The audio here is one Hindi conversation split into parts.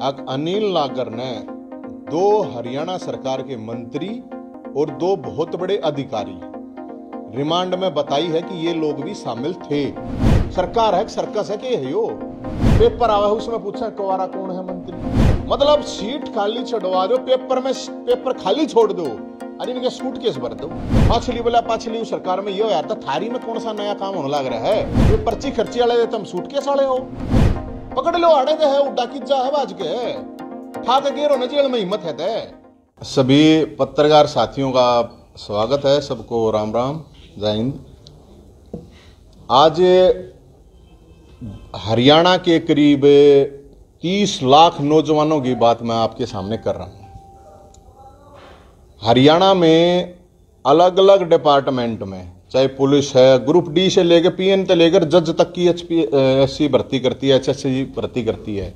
अनिल नागर ने 2 हरियाणा सरकार के मंत्री और 2 बहुत बड़े अधिकारी रिमांड में बताई है कि ये लोग भी शामिल थे। सरकार है, सर्कस है कि है यो? पेपर आवा है उसमें पूछा कुंवारा कौन है मंत्री, मतलब सीट खाली छुड़वा दो, पेपर में पेपर खाली छोड़ दो और इनके सूटकेस भर दो। पाछली सरकार में ये यार था, थारी में कौन सा नया काम होने लग रहा है? ये पर्ची खर्ची वाले तुम सूटकेस वाले हो, पकड़ लो आड़े दे है उड्डा किज्जा है बाज के ठाक गेरो न जेल में हिम्मत है ते। सभी पत्रकार साथियों का स्वागत है, सबको राम राम, जय हिंद। आज हरियाणा के करीब 30 लाख नौजवानों की बात मैं आपके सामने कर रहा हूं। हरियाणा में अलग अलग डिपार्टमेंट में, चाहे पुलिस है, ग्रुप डी से लेकर पीएन से लेकर जज तक की एचपीएससी भर्ती करती है, एचएससी भर्ती करती है।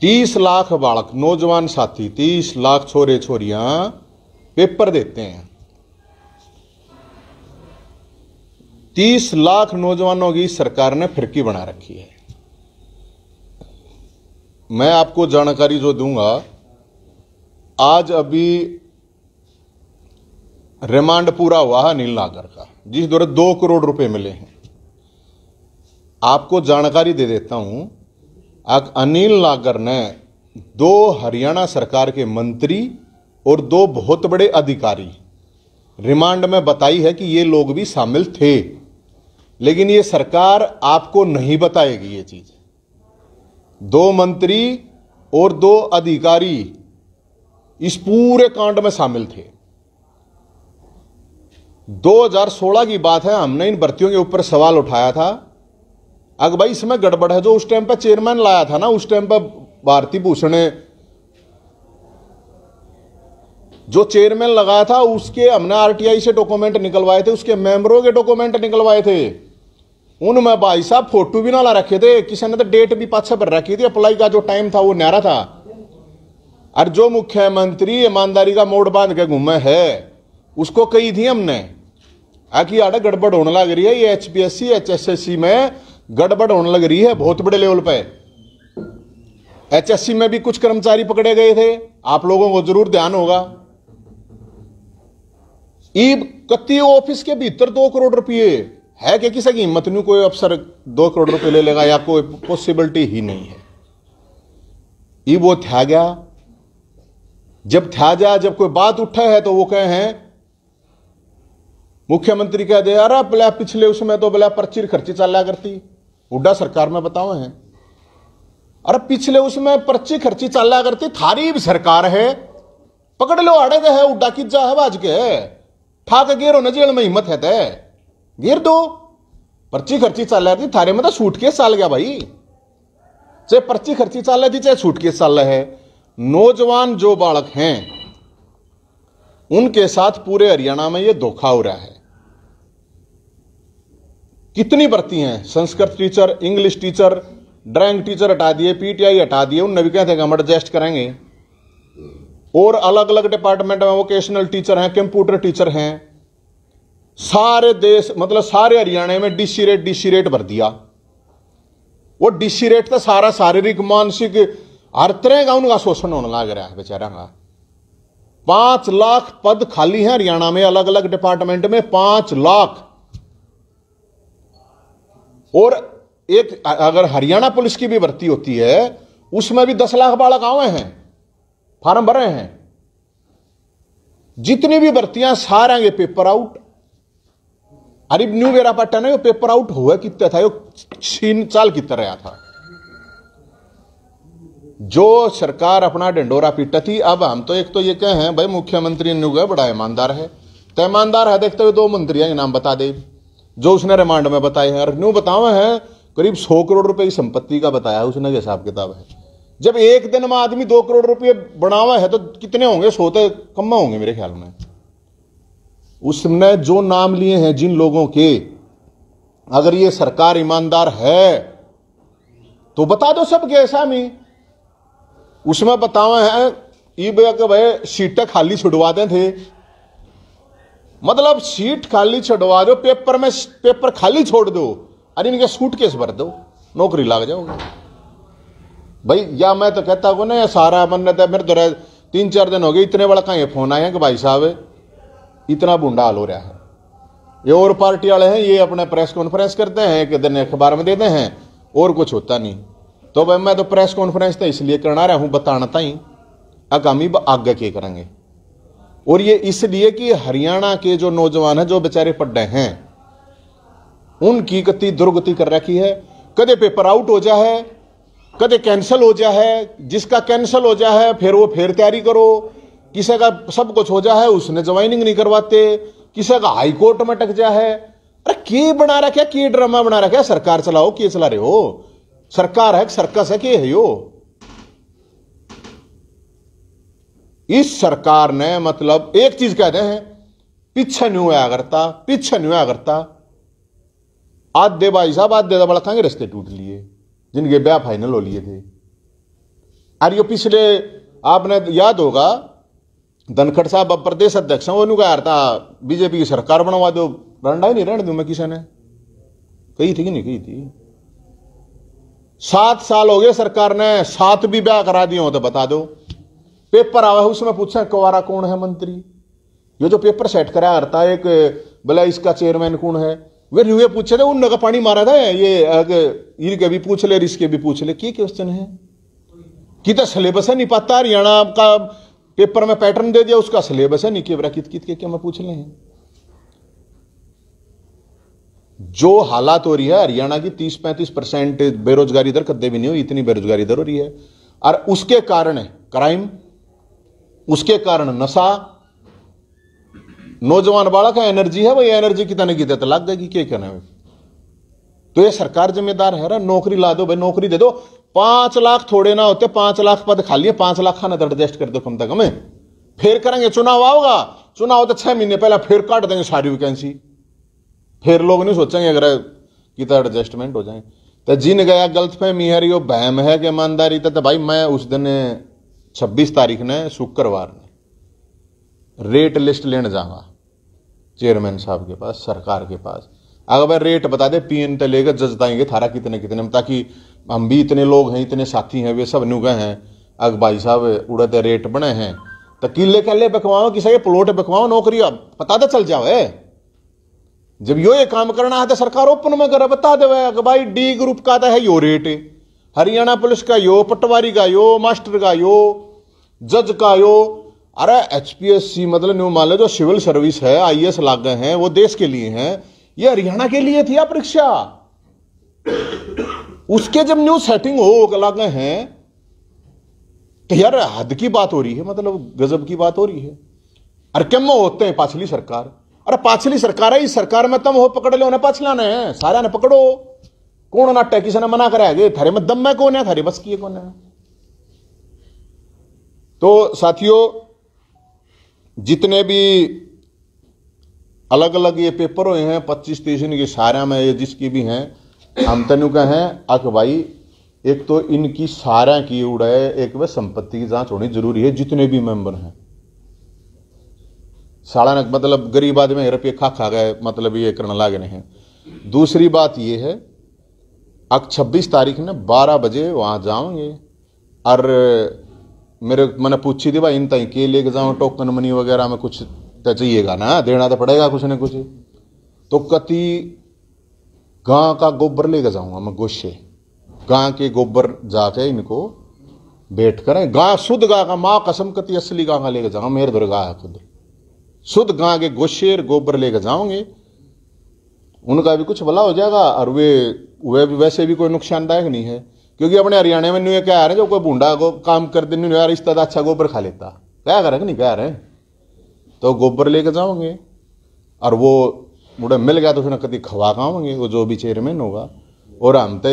30 लाख बालक, नौजवान साथी, 30 लाख छोरे छोरियां पेपर देते हैं। 30 लाख नौजवानों की सरकार ने फिरकी बना रखी है। मैं आपको जानकारी जो दूंगा, आज अभी रिमांड पूरा हुआ है अनिल नागर का, जिस दौरे 2 करोड़ रुपए मिले हैं। आपको जानकारी दे देता हूं, अनिल नागर ने 2 हरियाणा सरकार के मंत्री और 2 बहुत बड़े अधिकारी रिमांड में बताई है कि ये लोग भी शामिल थे, लेकिन ये सरकार आपको नहीं बताएगी ये चीज। 2 मंत्री और 2 अधिकारी इस पूरे कांड में शामिल थे। 2016 की बात है, हमने इन भर्तियों के ऊपर सवाल उठाया था। अगर भाई इसमें गड़बड़ है, जो उस टाइम पर चेयरमैन लाया था ना, उस टाइम पर भारती भूषण ने जो चेयरमैन लगाया था, उसके हमने आरटीआई से डॉक्यूमेंट निकलवाए थे, उसके मेंबरों के डॉक्यूमेंट निकलवाए थे। उनमें भाई साहब फोटो भी ना ला रखे थे, किसी ने तो डेट भी पाछे पर रखी थी, अप्लाई का जो टाइम था वो न्यारा था। और जो मुख्यमंत्री ईमानदारी का मोड़ बांध के घूमे है, उसको कही थी हमने कि आड़े गड़बड़ होने लग रही है, ये एचपीएससी एचएसएससी में गड़बड़ होने लग रही है बहुत बड़े लेवल पे। एचएससी में भी कुछ कर्मचारी पकड़े गए थे, आप लोगों को जरूर ध्यान होगा। कत्ती ऑफिस के भीतर 2 करोड़ रुपये है कि किसी की हिम्मत नहीं, कोई अफसर 2 करोड़ रुपए ले लेगा, या कोई पॉसिबिलिटी ही नहीं है। ये वो था गया, जब कोई बात उठा है तो वो कहे हैं, मुख्यमंत्री कह दे यार बोला पिछले उसमें तो बोला पर्ची खर्ची चला करती, उड्डा सरकार में बताओ हैं। अरे पिछले उसमें पर्ची खर्ची चला करती, थारी भी सरकार है, पकड़ लो आड़े दे है उड्डा किज्जा है बाज के ठाक गेरो न जेल में हिम्मत है ते गिर दो। पर्ची खर्ची चल रही थी, थारे में तो सूटकेस चल गया भाई, चाहे पर्ची खर्ची चल रही थी चाहे सूटकेस चल रहा है। नौजवान जो बालक हैं उनके साथ पूरे हरियाणा में यह धोखा हो रहा है। कितनी भर्ती हैं, Sanskrit teacher, English teacher, drawing teacher हटा दिए, पीटीआई हटा दिए, उनने भी कहते हैं कि हम एडजस्ट करेंगे। और अलग अलग डिपार्टमेंट में वोकेशनल टीचर हैं, कंप्यूटर टीचर हैं। सारे देश मतलब सारे हरियाणा में डीसी रेट भर दिया। वो डीसी रेट तो सारा शारीरिक मानसिक हर तरह का उनका शोषण होने लग रहा है बेचारा का। 5 लाख पद खाली हैं हरियाणा में, अलग अलग डिपार्टमेंट में 5 लाख। और एक अगर हरियाणा पुलिस की भी भर्ती होती है, उसमें भी 10 लाख बालक आए हैं, फार्म भरे हैं। जितनी भी भर्तियां सारे ये पेपर आउट। अरे न्यू बेरा पट्टा ने पेपर आउट हुआ कितना था, 3 साल कितना रहा था। जो सरकार अपना डंडोरा पीटा थी, अब हम तो एक तो ये कहे हैं भाई मुख्यमंत्री ने बड़ा ईमानदार है, तो ईमानदार है देखते हुए 2 मंत्रियों के नाम बता दे जो उसने रिमांड में बताए हैं। और न्यू बतावे हैं करीब 100 करोड़ रुपए की संपत्ति का बताया उसने, हिसाब किताब है। जब एक दिन में आदमी 2 करोड़ रुपये बनावा है तो कितने होंगे, 100 तो कम होंगे मेरे ख्याल में। उसने जो नाम लिए हैं जिन लोगों के, अगर ये सरकार ईमानदार है तो बता दो सब कैसा में। उसमें बतावा है ये भाई सीटें खाली छुड़वाते थे, मतलब सीट खाली छुड़वा दो, पेपर में पेपर खाली छोड़ दो और इनके सूटकेस भर दो, नौकरी लग जाओगे। भाई या मैं तो कहता हूँ ना, सारा मन तो मेरे तो 3-4 दिन हो गए, इतने बड़ा कहीं फोन आए हैं कि भाई साहब इतना बुंडा हाल हो रहा है। ये और पार्टी वाले हैं, ये अपने प्रेस कॉन्फ्रेंस करते हैं, एक दिन अखबार में देते हैं और कुछ होता नहीं। तो भाई मैं तो प्रेस कॉन्फ्रेंस तो इसलिए करना रहा हूं, बताना था ही आगामी आगे क्या करेंगे। और ये इसलिए कि हरियाणा के जो नौजवान हैं, जो बेचारे पढ़ रहे हैं, उनकी गति दुर्गति कर रखी है। कदे पेपर आउट हो जाए, कदे कैंसिल हो जाए, जिसका कैंसिल हो जाए फिर वो फिर तैयारी करो, किसी का सब कुछ हो जाए उसने ज्वाइनिंग नहीं करवाते, किसी का हाई कोर्ट में अटक जाए। अरे क्या बना रखा, क्या ड्रामा बना रखा, सरकार चलाओ, क्या चला रहे हो? सरकार है सर्कस है, क्या है यो? इस सरकार ने मतलब एक चीज कहते हैं, पीछे नहीं हुआ करता, पीछे नहीं हुआ करता। आधे भाई साहब आधे बड़ा खांगे रस्ते टूट लिए, जिनके ब्याह फाइनल हो लिए थे। और ये पिछले आपने याद होगा, धनखड़ साहब अब प्रदेश अध्यक्ष हैं, वो कहा था बीजेपी की सरकार बनवा दो, रंडा ही नहीं रहने दूं मैं, किसी ने कही थी कि नहीं कही थी? 7 साल हो गए सरकार ने, 7 भी ब्याह करा दिए हो तो बता दो। पेपर आवा है उसमें पूछा कुंवारा कौन है मंत्री, ये जो पेपर सेट करा करता है, एक बोला इसका चेयरमैन कौन है, वे न्यूए पूछे थे, उन का पानी मारा था। ये इनके भी पूछ ले, इसके भी पूछ ले, क्या क्वेश्चन है कि तो सिलेबस है नहीं पता, हरियाणा का पेपर में पैटर्न दे दिया, उसका सिलेबस है नहीं केवरा कित कित के क्या मैं पूछ ले हैं। जो हालात हो रही है हरियाणा की, 30-35% बेरोजगारी दर कदे भी नहीं हुई, इतनी बेरोजगारी दर हो रही है। और उसके कारण क्राइम, उसके कारण नशा, नौजवान बालक है, एनर्जी है, वही एनर्जी कितने की देते लग जाएगी, क्या कहना है? तो ये सरकार जिम्मेदार है। नौकरी ला दो भाई, नौकरी दे दो। 5 लाख थोड़े ना होते, 5 लाख पद खाली है, 5 लाख खाना एडजस्ट कर दो कम से कम। फिर करेंगे, चुनाव आओगा, चुनाव तो 6 महीने पहले फिर काट देंगे सारी वैकेंसी, फिर लोग नहीं सोचेंगे अगर कितना एडजस्टमेंट हो जाए। तो जिन गया गलतफहमी है, यो बहम है कि ईमानदारी, तो भाई मैं उस दिन 26 तारीख ने शुक्रवार ने रेट लिस्ट लेने जाऊंगा चेयरमैन साहब के पास, सरकार के पास। अगर भाई रेट बता दे, पीएन तो लेकर जजताएंगे थारा कितने कितने में, ताकि हम भी इतने लोग हैं, इतने साथी हैं, वे सब नु गए हैं। अगर भाई साहब उड़ते रेट बने हैं तो किले कल्ले बकवाओ, किसी के प्लॉट बकवाओ, नौकरी पता तो चल जावे। जब यो ये काम करना है तो सरकार ओपन में करे, बता दे भाई डी ग्रुप का तो है यो रेट, हरियाणा पुलिस का यो, पटवारी का यो, मास्टर का यो, जज का यो। अरे एचपीएससी मतलब न्यू मान लो जो सिविल सर्विस है, आईएएस लाग गए हैं, वो देश के लिए हैं, ये हरियाणा के लिए थी परीक्षा। उसके जब न्यू सेटिंग हो लग गए हैं तो यार हद की बात हो रही है, मतलब गजब की बात हो रही है। अरे क्यों होते हैं पाछली सरकार, अरे पाछली सरकार है, इस सरकार में तुम हो पकड़ लो ना, पाछला ने सारा ने पकड़ो, कौन नाट्य किसी ने मना कराया, थारे में दम में कौन है, थारे बस की कौन है। तो साथियों, जितने भी अलग अलग ये पेपर हुए हैं 25-30 इनकी सारा में, ये जिसकी भी हैं, हम तनु का हैं अक भाई, एक तो इनकी सारा की उड़ाए, एक वह संपत्ति की जांच होनी जरूरी है, जितने भी मेंबर हैं। साड़ा मतलब गरीब आदमी रुपये खा गए, मतलब ये करना लागे नहीं है। दूसरी बात ये है, अब 26 तारीख ने 12 बजे वहां जाओगे, और मेरे मैंने पूछी थी भाई इन तई के लेके जाऊं, टोकन मनी वगैरह में कुछ तो चाहिएगा ना, देना तो पड़ेगा कुछ न कुछ। तो कति गां का गोबर लेके जाऊंगा मैं, गोशे गां के गोबर जाके इनको बैठ कर, गां शुद्ध गां का, मां कसम कति असली गां का लेके जाऊंगा, मेरे दुर्गा है खुद, शुद्ध गां के गोशेर गोबर लेके जाओगे, उनका भी कुछ भला हो जाएगा। और वे भी वैसे भी कोई नुकसानदायक नहीं है, क्योंकि अपने हरियाणा में न्यू क्या आ रहे हैं, जो कोई बूंडा को काम कर देने यार इस तरह अच्छा गोबर खा लेता, क्या करें नहीं कह रहे। तो गोबर लेके जाओगे, और वो मुझे मिल गया तो उसने कभी खवा खाओगे, वो जो भी चेयरमैन होगा। और हम तो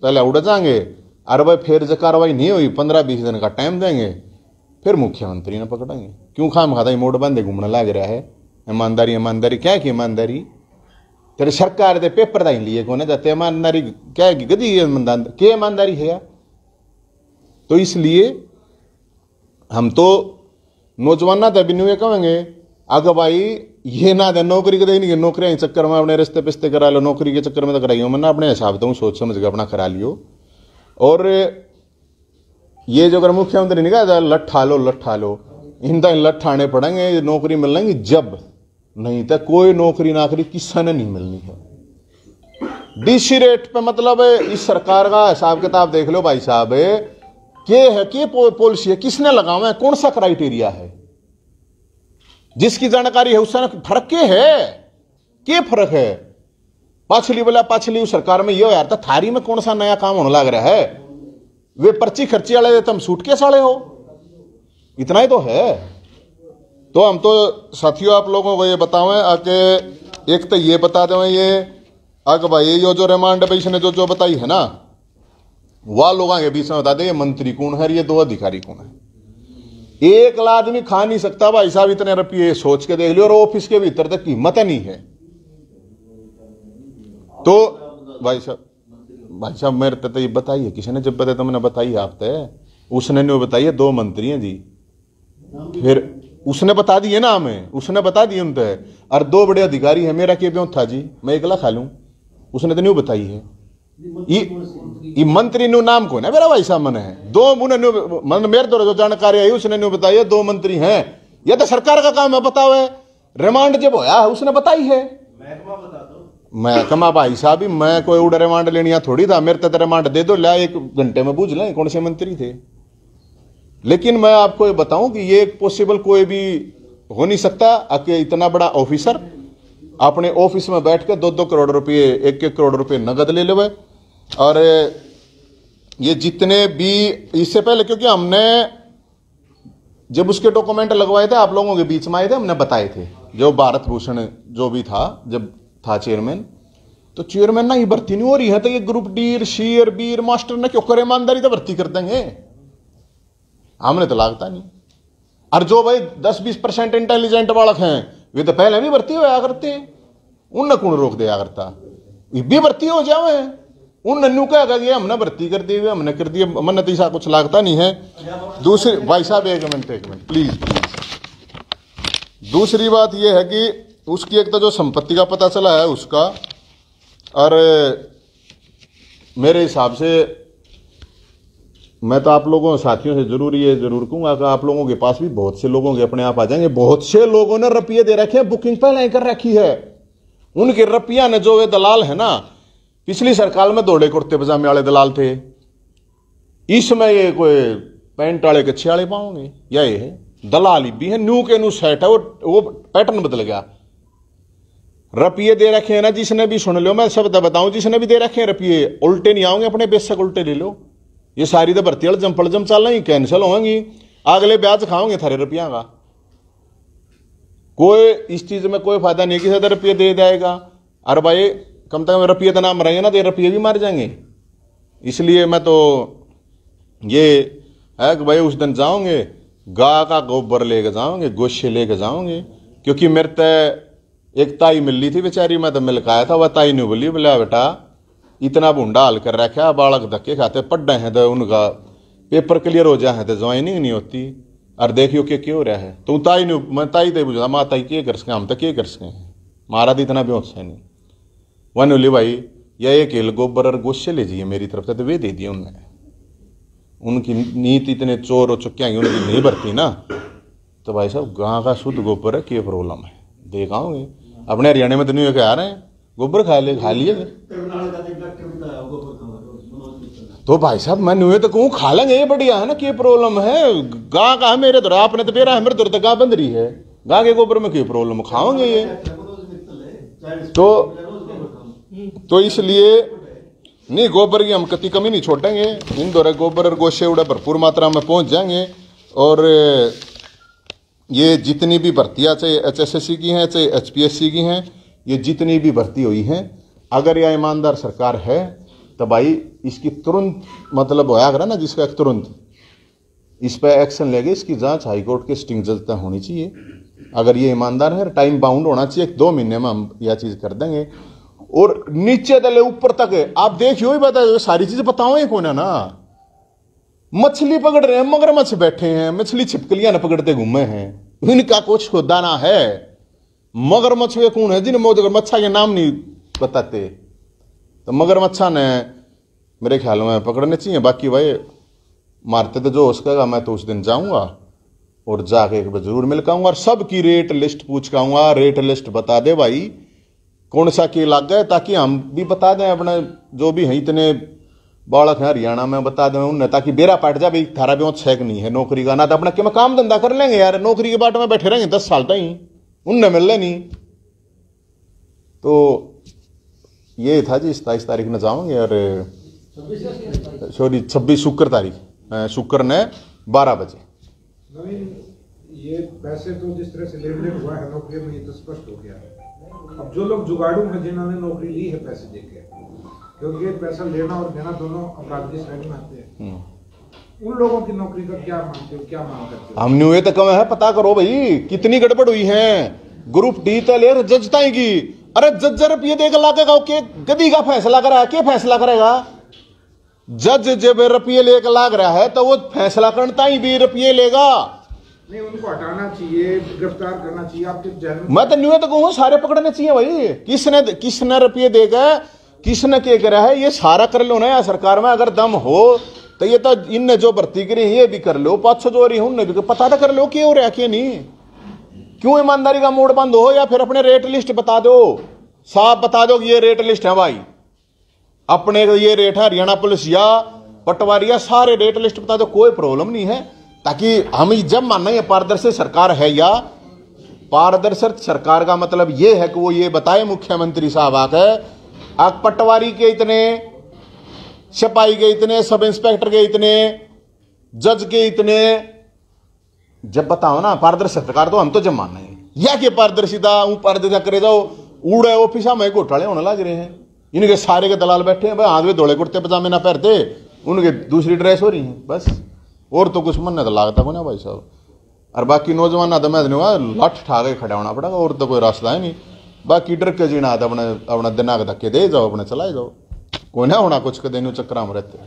पहले उड़ जाएंगे, अरे भाई फिर जो कार्रवाई नहीं हुई 15-20 दिन का टाइम देंगे, फिर मुख्यमंत्री ने पकड़ेंगे। क्यों खाम खाता मोड़ बंदे घूमने लग रहा है, ईमानदारी ईमानदारी क्या की ईमानदारी, तेरे सरकार दे पेपर दाई लिए कोने जाते, ईमानदारी क्या की गदी क्या ईमानदारी है यार। तो इसलिए हम तो नौजवान तभी नहीं कहेंगे, अगर भाई ये ना दे नौकरी के नहीं, नौकरियां चक्कर में अपने रिश्ते पिश्ते करा लो, नौकरी के चक्कर में तो कराइयो, मैंने अपने हिसाब से सोच समझ के अपना करा लियो। और ये जो अगर मुख्यमंत्री नहीं कहा लट्ठा लो, इन लट्ठाने पड़ेंगे, नौकरी मिलेंगी जब, नहीं तो कोई नौकरी नाकरी किसी ने नहीं मिलनी है। डीसी रेट पे मतलब इस सरकार का हिसाब किताब देख लो भाई साहब, के पॉलिसी है, किसने लगावा है, कौन सा क्राइटेरिया है, जिसकी जानकारी है उससे फर्क के फर्क है। पाछली सरकार में ये हो यार था, थारी में कौन सा नया काम होने लग रहा है, वे पर्ची खर्ची वाले तुम सूटकेस वाले हो, इतना ही तो है। तो हम तो साथियों आप लोगों को ये बतावें आके, एक तो ये बता दें ये आगे भाई, ये जो रिमांड भाई इसने जो बताई है ना, वह लोगों के बीच में बता दे ये मंत्री कौन है, ये दो अधिकारी कौन है। एक आदमी खा नहीं सकता भाई साहब इतने रुपये, सोच के देख लियो, और ऑफिस के भीतर तक कीमत नहीं है। तो भाई साहब मेरे तो ये बताइए, किसी ने जब बताया तो मैंने बताई आप तय, उसने नहीं बताइए, दो मंत्री हैं जी, फिर उसने बता दिए ना हमें, उसने बता दिए उन तय, और दो बड़े अधिकारी हैं, मेरा क्या था जी, मैं अकेला खा लूं, उसने तो नहीं बताई है। ये मंत्री नु नाम कौन है मेरा भाई साहब, मैंने है दो मन मेरे द्वारा जो जानकारी आई उसने नहीं बताई है, दो मंत्री हैं, यह तो सरकार का काम है बताओ है। रिमांड जब होया उसने बताई है, महकमा भाई साहब, मैं कोई उड़ा रिमांड लेनी थोड़ी था, मेरे तो रिमांड दे दो, ला 1 घंटे में बूझ लें कौन से मंत्री थे। लेकिन मैं आपको ये बताऊं कि ये पॉसिबल कोई भी हो नहीं सकता कि इतना बड़ा ऑफिसर अपने ऑफिस में बैठ के 2-2 करोड़ रुपए, 1-1 करोड़ रुपए नगद ले ले। और ये जितने भी इससे पहले, क्योंकि हमने जब उसके डॉक्यूमेंट लगवाए थे आप लोगों के बीच में आए थे, हमने बताए थे, जो भारत भूषण जो भी था जब था चेयरमैन, तो चेयरमैन ना ये भर्ती नहीं हो रही है, तो ये ग्रुप डी सी और बी मास्टर ने क्यों करे, ईमानदारी तो भर्ती कर देंगे, हमने तो लागता नहीं। और जो भाई 10-20% इंटेलिजेंट बालक हैं वे तो पहले भी भर्ती होया करते हैं, उन कौन रोक दिया करता, ये भी भर्ती हो जावे, उन नन्नू क्या कहा हमने भर्ती कर दी, हमने कर दिया, मन तीसा कुछ लागता नहीं है। दूसरी भाई साहब एक मिनट प्लीज। दूसरी बात यह है कि उसकी एक तो जो संपत्ति का पता चला है उसका, और मेरे हिसाब से मैं तो आप लोगों साथियों से जरूर ये जरूर कहूंगा कि आप लोगों के पास भी बहुत से लोगों के अपने आप आ जाएंगे, बहुत से लोगों ने रुपये दे रखे हैं, बुकिंग पहले कर रखी है, उनके रुपया ने जो वे दलाल है ना, पिछली सरकार में दौड़े कुर्ते पजामे वाले दलाल थे, इसमें ये कोई पैंट वाले कच्छे वाले पाओगे, या ये है दलाल भी है, न्यू के न्यू सेट है, वो पैटर्न बदल गया। रुपये दे रखे हैं ना, जिसने भी सुन लो, मैं सब बताऊं, जिसने भी दे रखे हैं रुपये, उल्टे नहीं आओगे, अपने बेशक उल्टे ले लो, ये सारी तो भर्ती जम चल रही कैंसिल होंगी, अगले ब्याज खाओगे थारे रुपया का, कोई इस चीज में कोई फायदा नहीं, किसी रुपये दे जाएगा, अरे भाई कम से कम रुपये तो ना मरेंगे ना, तो रुपये भी मार जाएंगे। इसलिए मैं तो ये है कि भाई उस दिन जाओगे गाय का गोबर लेके जाओगे, गोशे लेके जाओगे, क्योंकि मेरे तो एक ताई मिल रही थी बेचारी, मैं तो मिल के आया था, वह ताई ने बोली, बोला बेटा इतना भूडा हाल कर रखा, बालक धक्के खाते पढ़ रहे हैं, तो उनका पेपर क्लियर हो जाए तो ज्वाइनिंग नहीं होती, और देखियो क्या हो रहा है। तो ताई ने, मैं ताई तो बुझा माँ ताई क्या कर सके, हम तो क्या कर सके, मारा तो इतना बेहोश है नहीं। वन बोली भाई यह एक हिल गोबर और गोशे ले जाइए मेरी तरफ से, तो वे दे दिए उनने, उनकी नीति इतने चोर हो चुके हैं उनकी नहीं भरती ना, तो भाई साहब गाँव का शुद्ध गोबर है, क्या प्रॉब्लम है, देख आओगे अपने हरियाणा में तो नहीं आ रहे हैं, गोबर खा लिए तो भाई साहब मैं नुए तो कहूँ खा लेंगे, ये बढ़िया है ना, क्या प्रॉब्लम है, गाँ का है मेरे दर, आपने तो बेरा है मेरे दर, तो गाँ बंद रही है, गाँ के गोबर में क्या प्रॉब्लम, खाओगे ये। तो इसलिए नहीं, गोबर की हम कति कमी नहीं छोड़ेंगे, इन दौरे गोबर और गोशे उड़ा भरपूर मात्रा में पहुंच जाएंगे। और ये जितनी भी भर्तियाँ, चाहे HSSC की हैं चाहे HPSC की हैं, ये जितनी भी भर्ती हुई हैं, अगर यह ईमानदार सरकार है तो भाई इसकी तुरंत मतलब होया करा ना, जिसका तुरंत इस पर एक्शन लेके इसकी जांच हाईकोर्ट के सिटिंग जज तक होनी चाहिए। अगर ये ईमानदार है, टाइम बाउंड होना चाहिए, 2 महीने में हम यह चीज़ कर देंगे। और नीचे दले ऊपर तक है, आप देखियो ही बता, सारी चीज़ बताओ ये कौन है ना, मछली पकड़ रहे हैं, मगरमच्छ बैठे हैं, मछली छिपकलियां न पकड़ते घूमे हैं, इनका कुछ खुदा ना है। मगरमच्छ वे कौन है जिन मगरमच्छा के नाम नहीं बताते, तो मगरमच्छा ने मेरे ख्याल में पकड़ने चाहिए। बाकी भाई मारते तो जो हो सकेगा मैं तो उस दिन जाऊंगा और जाके एक बार जरूर मिल आऊंगा और सबकी रेट लिस्ट पूछ के आऊंगा। रेट लिस्ट बता दे भाई कौन सा के लग गए, ताकि हम भी बता दें अपने जो भी हैं इतने बालक हैं हरियाणा में, बता दें उन्हें, ताकि बेरा पाट जाए भाई थारा भी छेक नहीं है नौकरी का, ना तो अपना क्या काम धंधा कर लेंगे यार, नौकरी के बाट में बैठे रहेंगे 10 साल तक ही उनने मिल नहीं। तो ये था जी 27 तारीख में जाओगे और सॉरी 26 शुक्र ने 12 बजे। नवीन, ये पैसे तो जिस तरह से लेन देन हुआ है नौकरी में ये तो स्पष्ट हो गया है। अब जो लोग जुगाड़ू हैं जिन्होंने नौकरी ली है पैसे देके, क्योंकि ये पैसा लेना और देना दोनों अपराध की श्रेणी में आते हैं, उन लोगों की नौकरी का क्या मानते हो, क्या मांग करते हो? हमने ये तो कम है, पता करो भाई कितनी गड़बड़ हुई है। ग्रुप डी तक जज ताएगी, अरे जज रुपये देकर लागेगा के गदी का फैसला करा, क्या फैसला करेगा जज? जब रुपये लेकर लाग रहा है तो वो फैसला करता ही भी रुपये लेगा। नहीं, उनको हटाना चाहिए, गिरफ्तार करना चाहिए। आपके जहन मैं तो न्यू तो कहूँ सारे पकड़ने चाहिए भाई। किसने रुपये देगा, किसने क्या करा है, ये सारा कर लो ना यार सरकार में। अगर दम हो तो ये तो इनने जो भर्ती करी ये भी कर लो, 500 जो रही उनने भी पता तो कर लो क्यों हो रहा है, नहीं क्यों ईमानदारी का मोड़ बंद हो, या फिर अपने रेट लिस्ट बता दो, साफ बता दो कि ये रेट लिस्ट है भाई, अपने ये रेट है हरियाणा पुलिस या पटवारी या सारे रेट लिस्ट बता दो, कोई प्रॉब्लम नहीं है। ताकि हम जब मानना ये पारदर्शी सरकार है, या पारदर्शी सरकार का मतलब ये है कि वो ये बताए मुख्यमंत्री साहब आकर आप पटवारी के इतने, सिपाही के इतने, सब इंस्पेक्टर के इतने, जज के इतने, जब बताओ ना पारदर्शी सरकार, तो हम तो जब मानना है या कि पारदर्शिता पारदर्शिता करे जाओ। उड़े ऑफिस में घोटाले होने लग रहे हैं, इनके सारे के दलाल बैठे हैं भाई, हाथ में धोले कुर्ते पजामे ना पहनते, उनके दूसरी ड्रेस हो रही है बस, और तो कुछ मन तो लागता को ना भाई साहब। और बाकी नौजवान तो मैं लठ ठा के खड़ा होना पड़ेगा, और तो कोई रास्ता है नहीं। बाकी डर के जीना तो अपना दिना के धक्के दे जाओ, अपने चलाए जाओ, कोई ना होना कुछ के दिन चक्कर में रहते।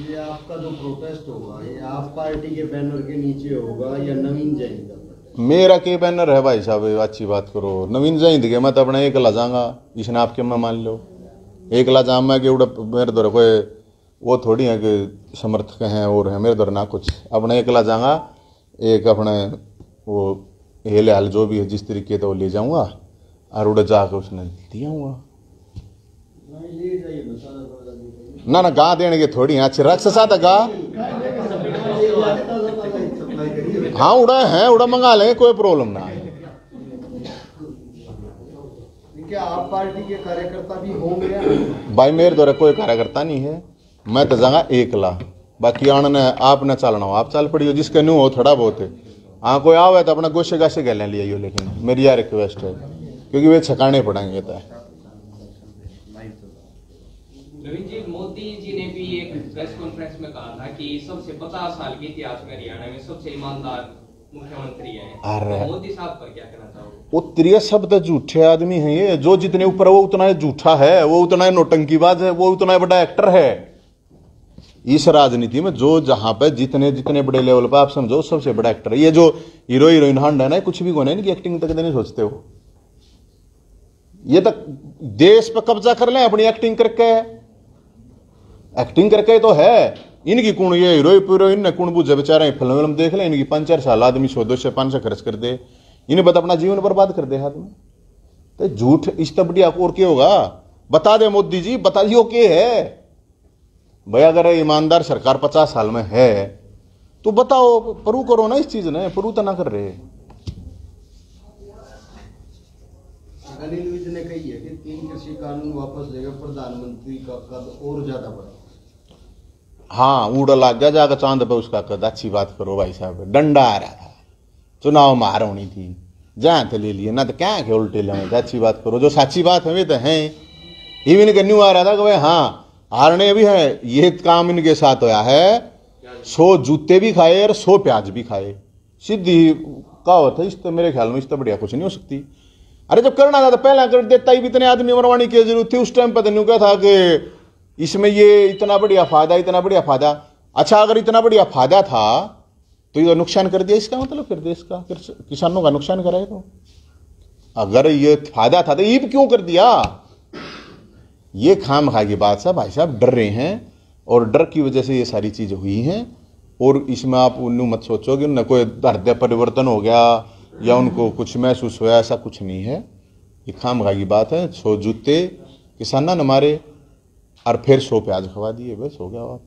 ये आपका जो प्रोटेस्ट होगा ये आप पार्टी के बैनर के नीचे होगा या नवीन जैन का? मेरा के बैनर है भाई साहब, अच्छी बात करो। नवीन जैन के मैं तो अपना एक ला जाऊंगा, इसने आपके में मान लो एक ला जाऊँ मैं कि मेरे द्वारा कोई वो थोड़ी है कि समर्थक हैं और है मेरे द्वारा ना कुछ, अपना एक ला जाऊंगा, एक अपने वो हेल हाल जो भी है जिस तरीके तो वो ले जाऊंगा और उड़े जाकर उसने दिया हुआ ना ना गा देने के थोड़ी अच्छे रक्स साथ गा, हाँ उड़ा है उड़ा मंगा लेंगे, कोई प्रॉब्लम ना है। क्या आप पार्टी के कार्यकर्ता भी होंगे? भाई मेरे द्वारा कोई कार्यकर्ता नहीं है, मैं तो जाऊंगा एक ला, बाकी आने आपने चलना हो आप चल पड़ी हो, जिसके न्यू हो थोड़ा बहुत है। हाँ कोई आओ तो अपना गोशे गाशे गले लिया, लेकिन मेरी यार रिक्वेस्ट है क्योंकि वे छकाने पड़ेंगे। तो नवीन जी, मोदी जी ने भी एक प्रेस कॉन्फ्रेंस में कहा था कि सबसे 50 साल के इतिहास में हरियाणा में सबसे ईमानदार मुख्यमंत्री है। तो मोदी साहब पर क्या कहना चाहोगे? वो त्रिय शब्द झूठे आदमी है, ये जो जितने ऊपर वो उतना झूठा है, वो उतना नौटंकीबाज है, वो उतना बड़ा एक्टर है। इस राजनीति में जो जहां पे जितने जितने बड़े लेवल पर आप समझो सबसे बड़ा एक्टर है। ये जो हीरो हीरोइन हंड है ना, कुछ भी कोने इनकी एक्टिंग तक नहीं सोचते हो, ये तक देश पे कब्जा कर ले अपनी एक्टिंग करके तो है इनकी कुण, ये हीरो हीरोइन ने कुण बुझे बेचारे, फिल्म देख ले इनकी 5-4 साल आदमी 100 से 500 खर्च कर दे, इन्हें बता अपना जीवन बर्बाद कर दे हाथ में। तो झूठ इस तब बढ़िया और क्या होगा, बता दे मोदी जी, बताइयो क्या है भाई। अगर ईमानदार सरकार 50 साल में है तो बताओ, प्रू करो ना इस चीज ने, प्रू तो ना कर रहे। अनिल विज ने कही है कि 3 कृषि कानून वापस लेगा, प्रधानमंत्री का कद और ज्यादा बढ़ा। हाँ उड़ा लग गया जाकर चांद पे उसका कद। अच्छी बात करो भाई साहब, डंडा आ रहा था, चुनाव मार होनी थी, जहां तो ले लिए ना, तो क्या के उल्टे ले। अच्छी बात करो, जो सच्ची बात है वे तो है। इवन के न्यू आ रहा था कि भाई हाँ हारने भी है, ये काम इनके साथ होया है, 100 जूते भी खाए और 100 प्याज भी खाए, सीधी कहावत है। इस तो मेरे ख्याल में इस तो बढ़िया कुछ नहीं हो सकती। अरे जब करना था तो पहला कर देता ही, इतने आदमी मरवाने की जरूरत थी उस टाइम पर। तो क्या था कि इसमें ये इतना बढ़िया फायदा। अच्छा अगर इतना बढ़िया फायदा था तो ये नुकसान कर दिया, इसका मतलब फिर देश का, फिर किसानों का नुकसान कराए। तो अगर ये फायदा था तो ईब क्यों कर दिया? ये खाम खा की बात साहब, भाई साहब डर रहे हैं और डर की वजह से ये सारी चीजें हुई हैं। और इसमें आप उन्हें मत सोचो कि उन्हें कोई हृदय परिवर्तन हो गया या उनको कुछ महसूस हुआ, ऐसा कुछ नहीं है। ये खामखा की बात है। 100 जूते किसाना न मारे और फिर 100 प्याज खवा दिए, बस हो गया बात।